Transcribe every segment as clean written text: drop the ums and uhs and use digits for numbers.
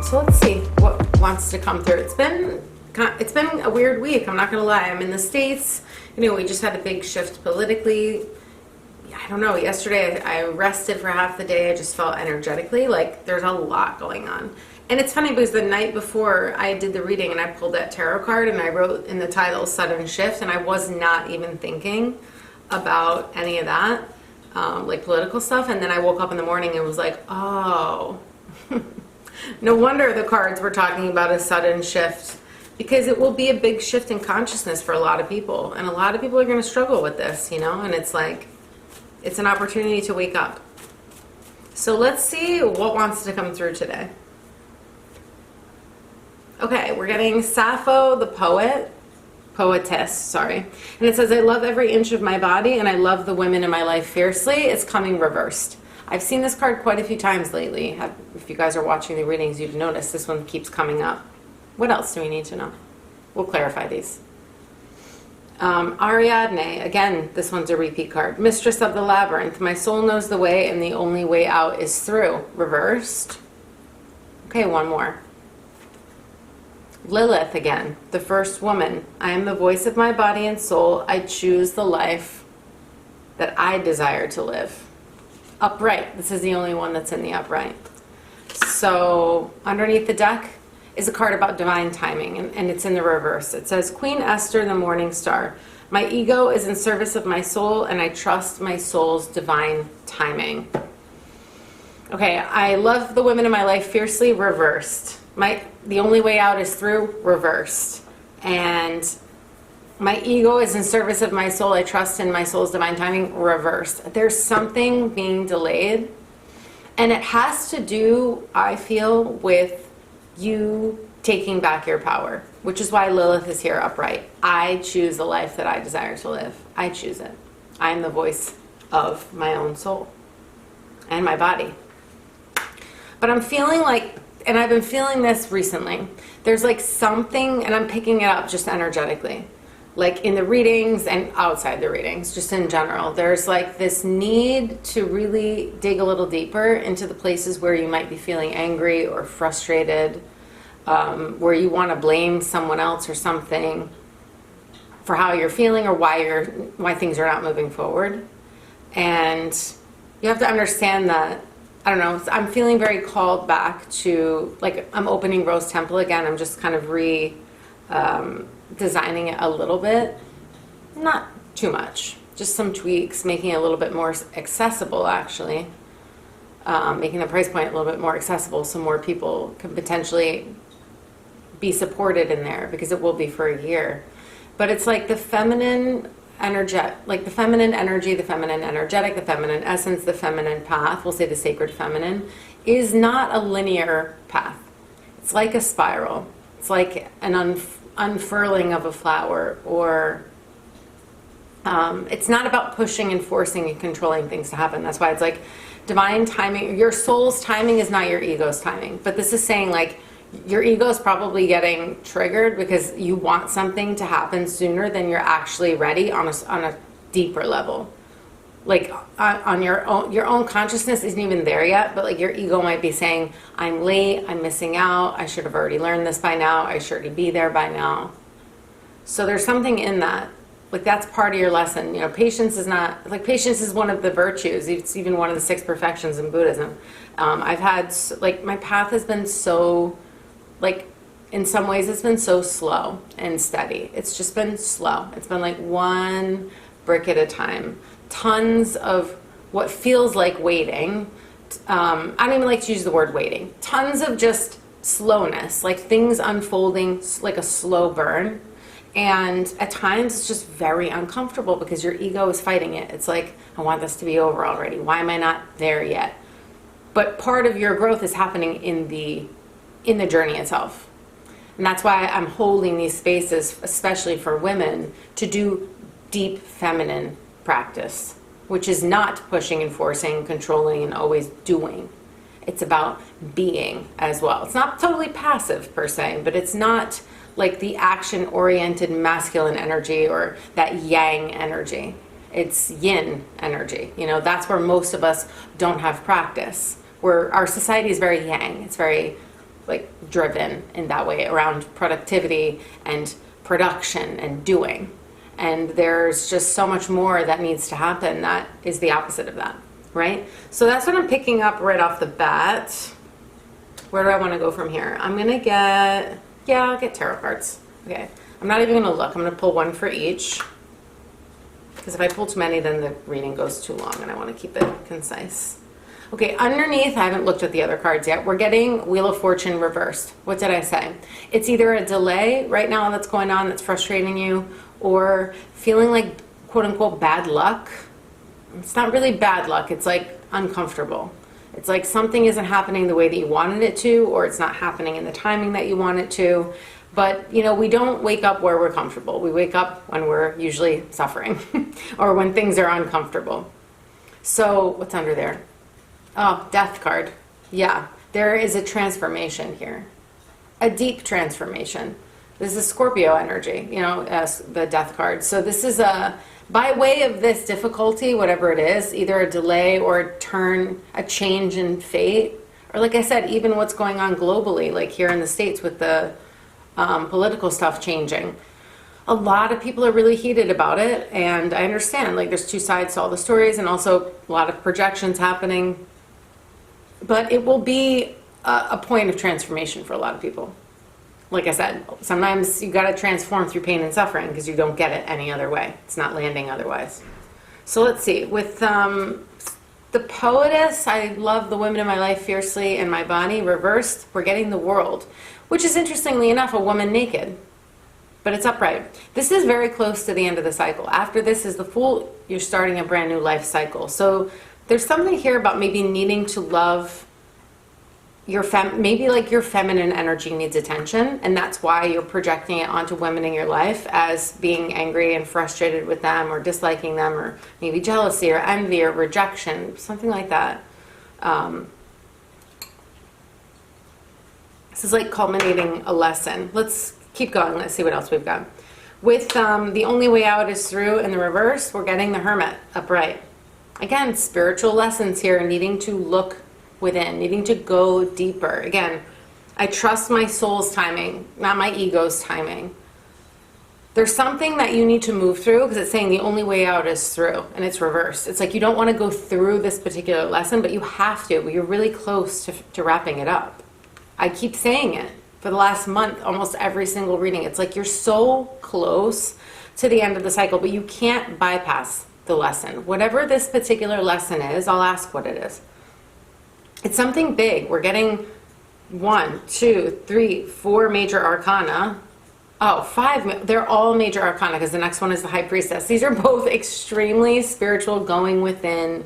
So let's see what wants to come through. It's been a weird week, I'm not gonna lie. I'm in the States, we just had a big shift politically. I don't know, yesterday I rested for half the day. I just felt energetically like there's a lot going on. And it's funny because the night before I did the reading and I pulled that tarot card and I wrote in the title sudden shift, and I was not even thinking about any of that, like political stuff. And then I woke up in the morning and was like, oh, no wonder the cards were talking about a sudden shift, because it will be a big shift in consciousness for a lot of people. And a lot of people are going to struggle with this, and it's like, it's an opportunity to wake up. So let's see what wants to come through today. Okay, we're getting Sappho, the poetess, sorry. And it says, I love every inch of my body and I love the women in my life fiercely. It's coming reversed. I've seen this card quite a few times lately. If you guys are watching the readings, you've noticed this one keeps coming up. What else do we need to know? We'll clarify these. Ariadne, again, this one's a repeat card. Mistress of the labyrinth, my soul knows the way and the only way out is through. Reversed. Okay, one more. Lilith again, the first woman. I am the voice of my body and soul. I choose the life that I desire to live. Upright. This is the only one that's in the upright. So underneath the deck is a card about divine timing, and it's in the reverse. It says, Queen Esther, the morning star. My ego is in service of my soul, and I trust my soul's divine timing. Okay, I love the women in my life fiercely. Reversed. The only way out is through. Reversed. And my ego is in service of my soul. I trust in my soul's divine timing. Reversed. There's something being delayed, and it has to do, I feel, with you taking back your power, which is why Lilith is here upright. I choose the life that I desire to live. I choose it. I am the voice of my own soul and my body. But I'm feeling like, and I've been feeling this recently, there's like something, and I'm picking it up just energetically, like in the readings and outside the readings, just in general, there's like this need to really dig a little deeper into the places where you might be feeling angry or frustrated, where you want to blame someone else or something for how you're feeling or why things are not moving forward. And you have to understand that, I don't know, I'm feeling very called back to, like, I'm opening Rose Temple again. I'm just kind of designing it a little bit, not too much, just some tweaks, making it a little bit more accessible, actually, making the price point a little bit more accessible so more people can potentially be supported in there, because it will be for a year. But it's like the feminine like the feminine energy, the feminine energetic, the feminine essence, the feminine path, we'll say the sacred feminine, is not a linear path. It's like a spiral. It's like an unfurling of a flower, or it's not about pushing and forcing and controlling things to happen. That's why it's like divine timing. Your soul's timing is not your ego's timing. But this is saying, like, your ego is probably getting triggered because you want something to happen sooner than you're actually ready on a deeper level. Like on your own consciousness isn't even there yet, but like your ego might be saying, I'm late, I'm missing out, I should have already learned this by now, I should already be there by now. So there's something in that. Like, that's part of your lesson. Patience is not, like, patience is one of the virtues. It's even one of the 6 perfections in Buddhism. I've had, like, my path has been so, like, in some ways it's been so slow and steady. It's just been slow. It's been like one brick at a time. Tons of what feels like waiting. I don't even like to use the word waiting. Tons of just slowness, like things unfolding like a slow burn. And at times it's just very uncomfortable because your ego is fighting it. It's like, I want this to be over already. Why am I not there yet? But part of your growth is happening in the journey itself. And that's why I'm holding these spaces, especially for women, to do deep feminine practice, which is not pushing and forcing, controlling, and always doing. It's about being as well. It's not totally passive per se, but it's not like the action-oriented masculine energy or that yang energy. It's yin energy. That's where most of us don't have practice. Where our society is very yang. It's very like driven in that way around productivity and production and doing. And there's just so much more that needs to happen that is the opposite of that, right? So that's what I'm picking up right off the bat. Where do I want to go from here? I'm going to get, I'll get tarot cards. Okay. I'm not even going to look. I'm going to pull one for each. Because if I pull too many, then the reading goes too long, and I want to keep it concise. Okay, underneath, I haven't looked at the other cards yet. We're getting Wheel of Fortune reversed. What did I say? It's either a delay right now that's going on that's frustrating you, or feeling like, quote unquote, bad luck. It's not really bad luck. It's like uncomfortable. It's like something isn't happening the way that you wanted it to, or it's not happening in the timing that you want it to. But, you know, we don't wake up where we're comfortable. We wake up when we're usually suffering or when things are uncomfortable. So what's under there? Oh, Death card. Yeah, there is a transformation here. A deep transformation. This is Scorpio energy, you know, as the Death card. So this is by way of this difficulty, whatever it is, either a delay or a change in fate. Or like I said, even what's going on globally, like here in the States with the political stuff changing. A lot of people are really heated about it, and I understand, like there's two sides to all the stories and also a lot of projections happening, but it will be a point of transformation for a lot of people. Like I said, sometimes you got to transform through pain and suffering because you don't get it any other way. It's not landing otherwise. So let's see, with the Poetess, I love the women in my life fiercely, and my body reversed, we're getting the World, which is interestingly enough a woman naked, but it's upright. This is very close to the end of the cycle. After this is the Fool, you're starting a brand new life cycle. So there's something here about maybe needing to love your maybe like your feminine energy needs attention, and that's why you're projecting it onto women in your life as being angry and frustrated with them or disliking them, or maybe jealousy or envy or rejection, something like that. This is like culminating a lesson. Let's keep going. Let's see what else we've got. With the only way out is through in the reverse, we're getting the Hermit upright. Again, spiritual lessons here, needing to look within, needing to go deeper. Again, I trust my soul's timing, not my ego's timing. There's something that you need to move through, because it's saying the only way out is through, and it's reversed. It's like you don't want to go through this particular lesson, but you have to. But you're really close to wrapping it up. I keep saying it for the last month, almost every single reading. It's like you're so close to the end of the cycle, but you can't bypass the lesson. Whatever this particular lesson is, I'll ask what it is. It's something big. We're getting 1, 2, 3, 4 major arcana. Oh, 5. They're all major arcana because the next one is the High Priestess. These are both extremely spiritual, going within.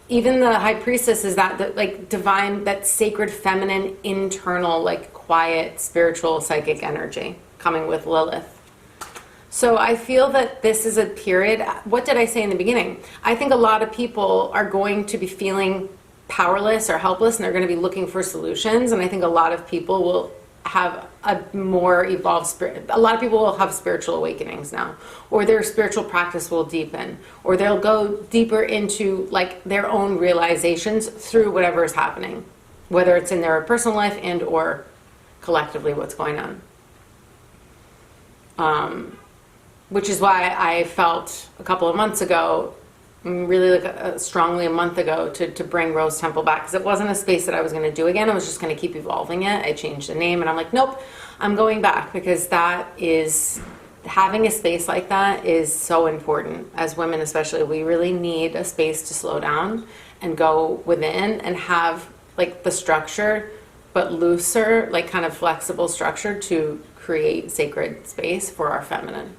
Even the High Priestess is that like divine, that sacred feminine, internal, like quiet, spiritual, psychic energy coming with Lilith. So I feel that this is a period. What did I say in the beginning? I think a lot of people are going to be feeling powerless or helpless, and they're going to be looking for solutions. And I think a lot of people will have a more evolved spirit. A lot of people will have spiritual awakenings now, or their spiritual practice will deepen, or they'll go deeper into like their own realizations through whatever is happening, whether it's in their personal life and or collectively what's going on. Which is why I felt a couple of months ago, really like strongly a month ago, to bring Rose Temple back, because it wasn't a space that I was going to do again. I was just going to keep evolving it. I changed the name, and I'm like, nope, I'm going back, because that is, having a space like that is so important. As women especially, we really need a space to slow down and go within and have like the structure, but looser, like kind of flexible structure to create sacred space for our feminine.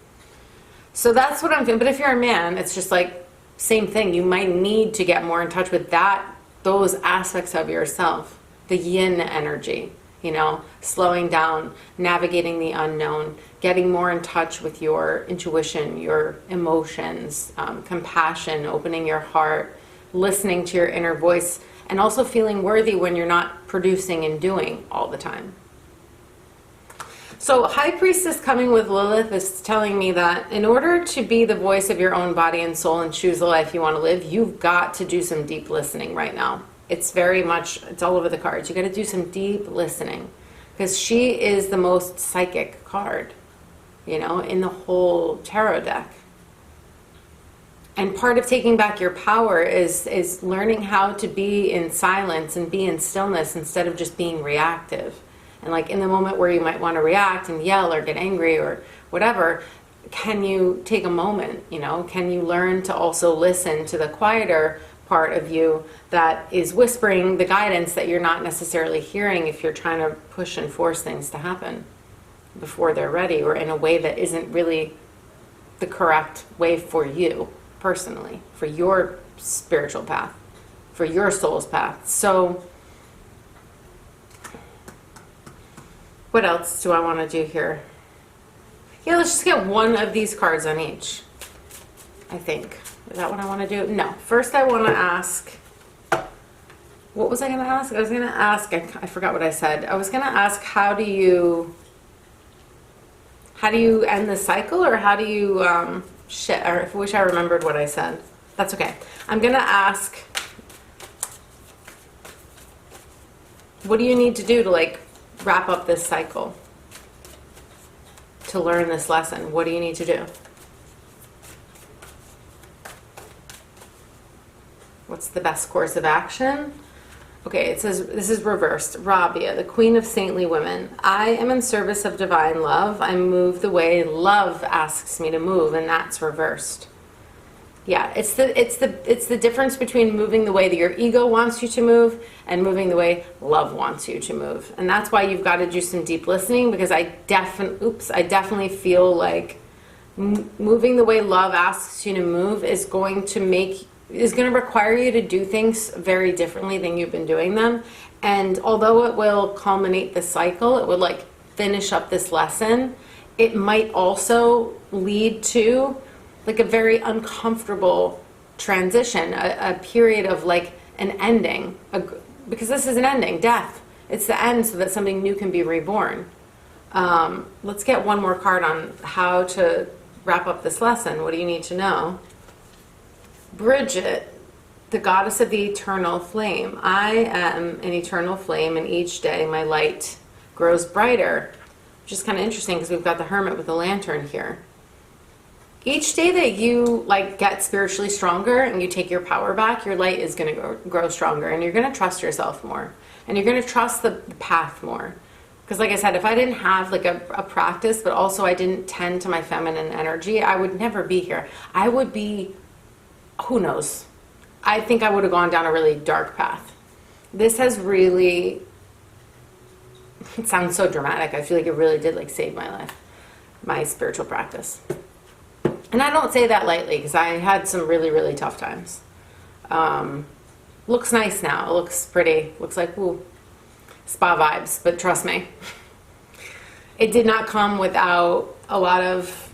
So that's what I'm doing. But if you're a man, it's just like same thing. You might need to get more in touch with those aspects of yourself, the yin energy, you know, slowing down, navigating the unknown, getting more in touch with your intuition, your emotions, compassion, opening your heart, listening to your inner voice, and also feeling worthy when you're not producing and doing all the time. So High Priestess coming with Lilith is telling me that in order to be the voice of your own body and soul and choose the life you want to live, you've got to do some deep listening right now. it's very much, it's all over the cards. You got to do some deep listening, because she is the most psychic card, you know, in the whole tarot deck. And part of taking back your power is learning how to be in silence and be in stillness instead of just being reactive. And like in the moment where you might want to react and yell or get angry or whatever, can you take a moment, you know? Can you learn to also listen to the quieter part of you that is whispering the guidance that you're not necessarily hearing if you're trying to push and force things to happen before they're ready, or in a way that isn't really the correct way for you personally, for your spiritual path, for your soul's path. So what else do I want to do here? Yeah, let's just get one of these cards on each, I think. Is that what I want to do? No. First I want to ask, what was I going to ask? I was going to ask, I forgot what I said. I was going to ask, how do you end the cycle, or how do you, shit, or I wish I remembered what I said. That's okay. I'm going to ask, what do you need to do to like wrap up this cycle? To learn this lesson, what do you need to do? What's the best course of action? Okay, it says, this is reversed. Rabia, the queen of saintly women. I am in service of divine love. I move the way love asks me to move, and that's reversed. Yeah, it's the difference between moving the way that your ego wants you to move and moving the way love wants you to move. And that's why you've got to do some deep listening, because I definitely feel like moving the way love asks you to move is going to require you to do things very differently than you've been doing them. And although it will culminate the cycle, it would like finish up this lesson, it might also lead to like a very uncomfortable transition, a period of like an ending, because this is an ending, death. It's the end so that something new can be reborn. Let's get one more card on how to wrap up this lesson. What do you need to know? Bridget, the goddess of the eternal flame. I am an eternal flame, and each day my light grows brighter, which is kind of interesting because we've got the hermit with the lantern here. Each day that you like get spiritually stronger and you take your power back, your light is going to grow stronger, and you're going to trust yourself more, and you're going to trust the path more. Because like I said, if I didn't have like a practice, but also I didn't tend to my feminine energy, I would never be here. I would be, who knows? I think I would have gone down a really dark path. This has really, it sounds so dramatic. I feel like it really did like save my life, my spiritual practice. And I don't say that lightly, because I had some really, really tough times. Looks nice now. It looks pretty. Looks like, ooh, spa vibes. But trust me, it did not come without a lot of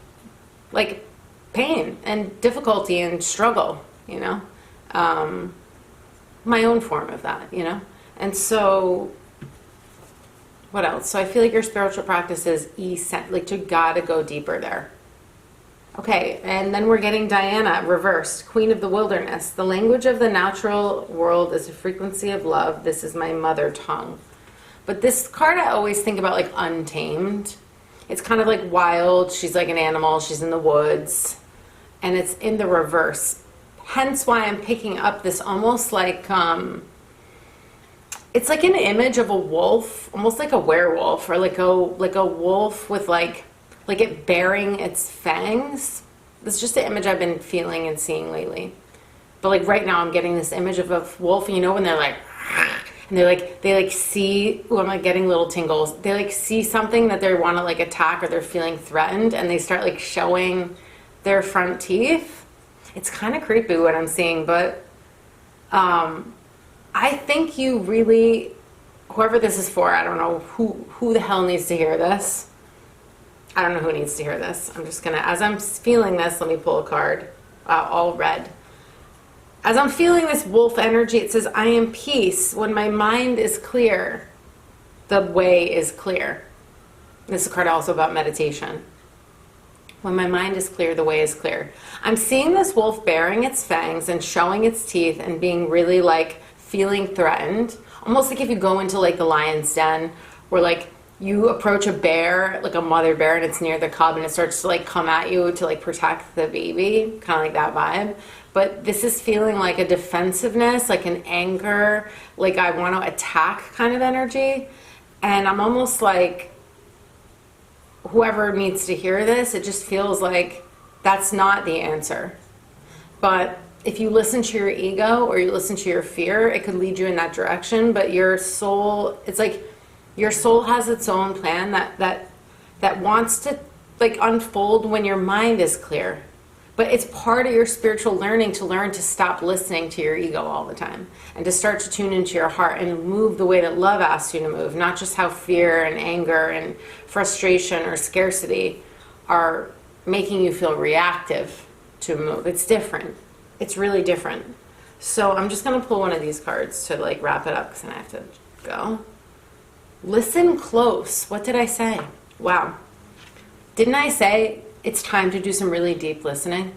like pain and difficulty and struggle, you know. My own form of that, you know. And so, what else? So I feel like your spiritual practice is like you gotta go deeper there. Okay, and then we're getting Diana, reversed, queen of the wilderness. The language of the natural world is a frequency of love. This is my mother tongue. But this card I always think about like untamed. It's kind of like wild. She's like an animal. She's in the woods. And it's in the reverse. Hence why I'm picking up this almost like, it's like an image of a wolf, almost like a werewolf, or like a wolf with like it bearing its fangs. It's just the image I've been feeling and seeing lately. But like right now I'm getting this image of a wolf, and you know when they're like, and they like see, oh, I'm like getting little tingles. They like see something that they want to like attack, or they're feeling threatened, and they start like showing their front teeth. It's kind of creepy what I'm seeing, but I think you really, whoever this is for, I don't know who the hell needs to hear this. I don't know who needs to hear this. I'm just gonna, as I'm feeling this, let me pull a card, all red. As I'm feeling this wolf energy, it says, I am peace. When my mind is clear, the way is clear. This is a card also about meditation. When my mind is clear, the way is clear. I'm seeing this wolf bearing its fangs and showing its teeth and being really like feeling threatened, almost like if you go into like the lion's den, where like you approach a bear, like a mother bear, and it's near the cub, and it starts to like come at you to like protect the baby, kind of like that vibe. But this is feeling like a defensiveness, like an anger, like I want to attack kind of energy. And I'm almost like, whoever needs to hear this, it just feels like that's not the answer. But if you listen to your ego or you listen to your fear, it could lead you in that direction. But your soul, it's like your soul has its own plan that wants to like unfold when your mind is clear. But it's part of your spiritual learning to learn to stop listening to your ego all the time and to start to tune into your heart and move the way that love asks you to move, not just how fear and anger and frustration or scarcity are making you feel reactive to move. It's different. It's really different. So I'm just going to pull one of these cards to like wrap it up because then I have to go. Listen close. What did I say? Wow. Didn't I say it's time to do some really deep listening?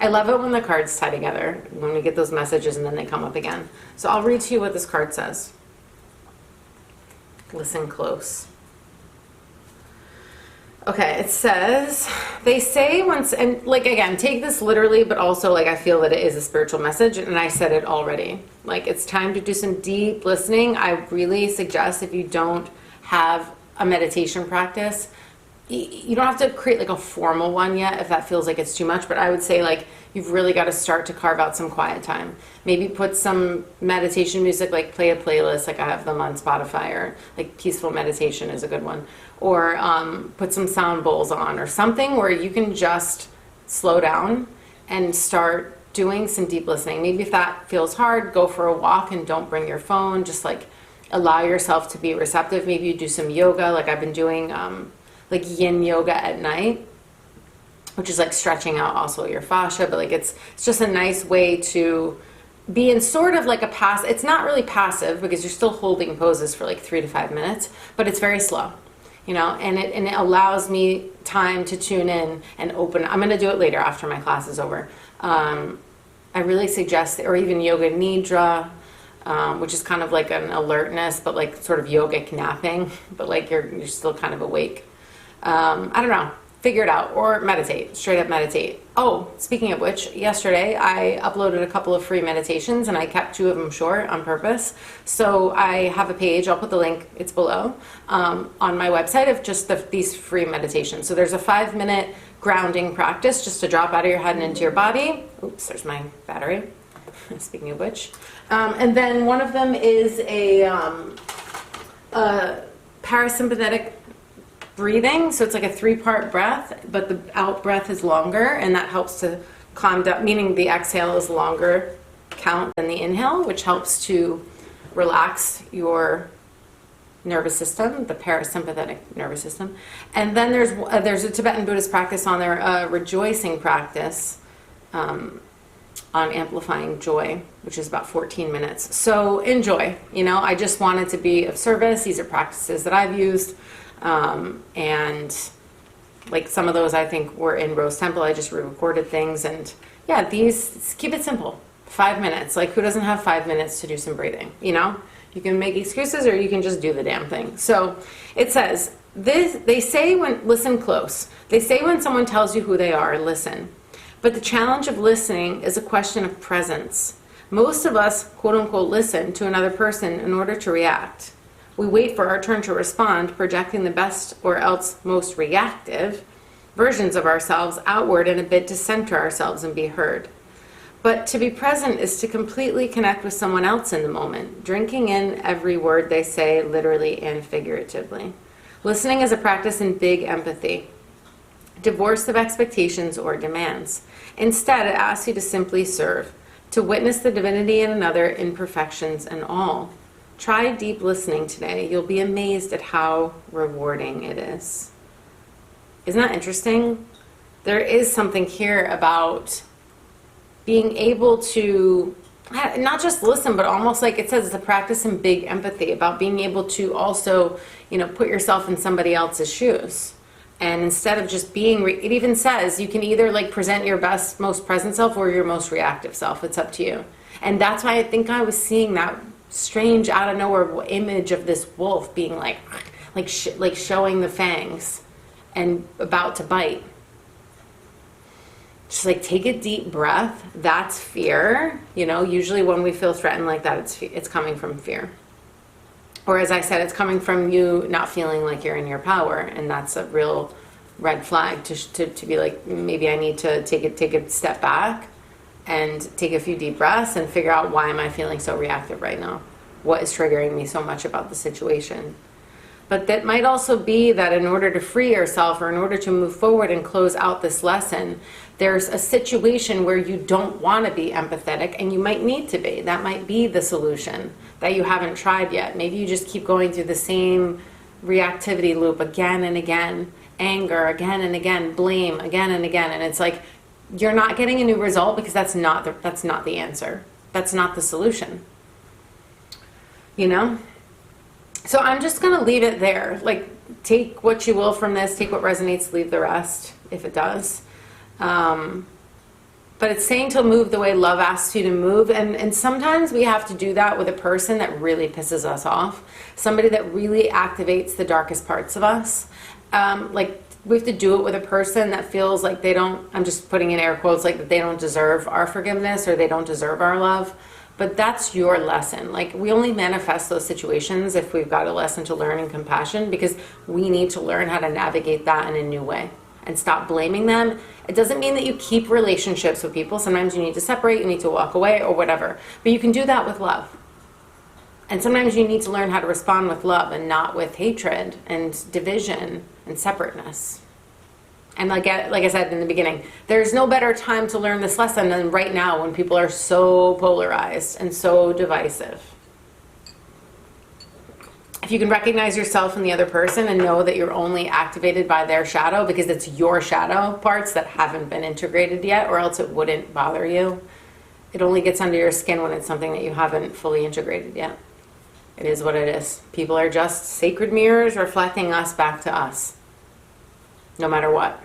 I love it when the cards tie together, when we get those messages and then they come up again. So I'll read to you what this card says. Listen close. Okay, it says, they say once, and like again, take this literally, but also like I feel that it is a spiritual message, and I said it already. Like it's time to do some deep listening. I really suggest if you don't have a meditation practice, you don't have to create like a formal one yet if that feels like it's too much, but I would say like you've really got to start to carve out some quiet time. Maybe put some meditation music, like play a playlist, like I have them on Spotify, or like peaceful meditation is a good one. Or put some sound bowls on or something where you can just slow down and start doing some deep listening. Maybe if that feels hard, go for a walk and don't bring your phone. Just like allow yourself to be receptive. Maybe you do some yoga, like I've been doing like yin yoga at night, which is like stretching out also your fascia, but like it's just a nice way to be in sort of like a it's not really passive because you're still holding poses for like 3 to 5 minutes, but it's very slow, you know, and it allows me time to tune in and open. I'm going to do it later after my class is over. I really suggest, or even yoga nidra, which is kind of like an alertness, but like sort of yogic napping, but like you're still kind of awake. I don't know, figure it out, or meditate, straight up meditate. Oh, speaking of which, yesterday I uploaded a couple of free meditations and I kept 2 of them short on purpose. So I have a page, I'll put the link, it's below, on my website of just these free meditations. So there's a 5-minute grounding practice just to drop out of your head and into your body. Oops, there's my battery, speaking of which. And then one of them is a parasympathetic breathing, so it's like a 3-part breath, but the out breath is longer, and that helps to calm down, meaning the exhale is longer count than the inhale, which helps to relax your nervous system, the parasympathetic nervous system. And then there's a Tibetan Buddhist practice on there, a rejoicing practice on amplifying joy, which is about 14 minutes. So enjoy, you know, I just wanted to be of service. These are practices that I've used. And like some of those I think were in Rose Temple. I just re-recorded things, and yeah, these, keep it simple. 5 minutes. Like who doesn't have 5 minutes to do some breathing? You know, you can make excuses or you can just do the damn thing. So it says this, they say listen close. They say when someone tells you who they are, listen. But the challenge of listening is a question of presence. Most of us, quote unquote, listen to another person in order to react. We wait for our turn to respond, projecting the best or else most reactive versions of ourselves outward in a bid to center ourselves and be heard. But to be present is to completely connect with someone else in the moment, drinking in every word they say, literally and figuratively. Listening is a practice in big empathy, divorced of expectations or demands. Instead, it asks you to simply serve, to witness the divinity in another, imperfections and all. Try deep listening today. You'll be amazed at how rewarding it is. Isn't that interesting? There is something here about being able to not just listen, but almost like it says it's a practice in big empathy, about being able to also, you know, put yourself in somebody else's shoes. And instead of just being, it even says you can either like present your best, most present self or your most reactive self. It's up to you. And that's why I think I was seeing that strange out of nowhere image of this wolf being like showing the fangs and about to bite. Just like take a deep breath. That's fear. You know, usually when we feel threatened like that, it's coming from fear. Or as I said, it's coming from you not feeling like you're in your power, and that's a real red flag to be like, maybe I need to take a step back and take a few deep breaths and figure out, why am I feeling so reactive right now? What is triggering me so much about the situation? But that might also be that in order to free yourself, or in order to move forward and close out this lesson, there's a situation where you don't want to be empathetic, and you might need to be. That might be the solution that you haven't tried yet. Maybe you just keep going through the same reactivity loop again and again, anger again and again, blame again and again, and it's like you're not getting a new result because that's not the answer. That's not the solution. You know? So I'm just going to leave it there. Like, take what you will from this, take what resonates, leave the rest if it does. But it's saying to move the way love asks you to move. And sometimes we have to do that with a person that really pisses us off. Somebody that really activates the darkest parts of us. Like, we have to do it with a person that feels like they don't, I'm just putting in air quotes, like that they don't deserve our forgiveness or they don't deserve our love. But that's your lesson. Like, we only manifest those situations if we've got a lesson to learn in compassion, because we need to learn how to navigate that in a new way and stop blaming them. It doesn't mean that you keep relationships with people. Sometimes you need to separate, you need to walk away or whatever. But you can do that with love. And sometimes you need to learn how to respond with love and not with hatred and division and separateness. And like I said in the beginning, there's no better time to learn this lesson than right now, when people are so polarized and so divisive. If you can recognize yourself in the other person and know that you're only activated by their shadow because it's your shadow parts that haven't been integrated yet, or else it wouldn't bother you. It only gets under your skin when it's something that you haven't fully integrated yet. It is what it is. People are just sacred mirrors reflecting us back to us, no matter what.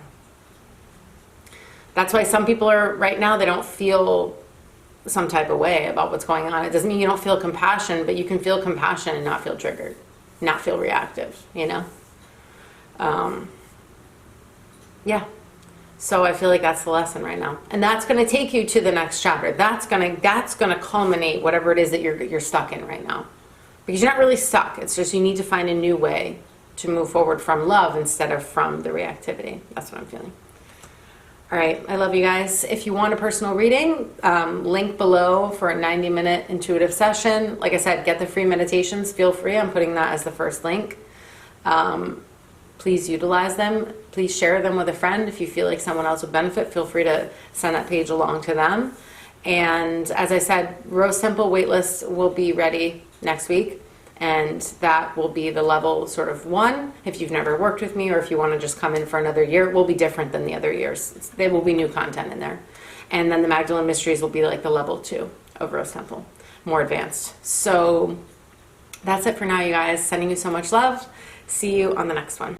That's why some people are, right now, they don't feel some type of way about what's going on. It doesn't mean you don't feel compassion, but you can feel compassion and not feel triggered, not feel reactive, you know? Yeah. So I feel like that's the lesson right now. And that's going to take you to the next chapter. That's going to culminate whatever it is that you're stuck in right now. Because you're not really stuck. It's just you need to find a new way to move forward from love instead of from the reactivity. That's what I'm feeling. All right, I love you guys. If you want a personal reading, link below for a 90-minute intuitive session. Like I said, get the free meditations. Feel free. I'm putting that as the first link. Please utilize them. Please share them with a friend. If you feel like someone else would benefit, feel free to send that page along to them. And as I said, Rose Temple Waitlist will be ready next week. And that will be the level sort of 1. If you've never worked with me, or if you want to just come in for another year, it will be different than the other years. There will be new content in there. And then the Magdalene Mysteries will be like the level 2 of Rose Temple, more advanced. So that's it for now, you guys. Sending you so much love. See you on the next one.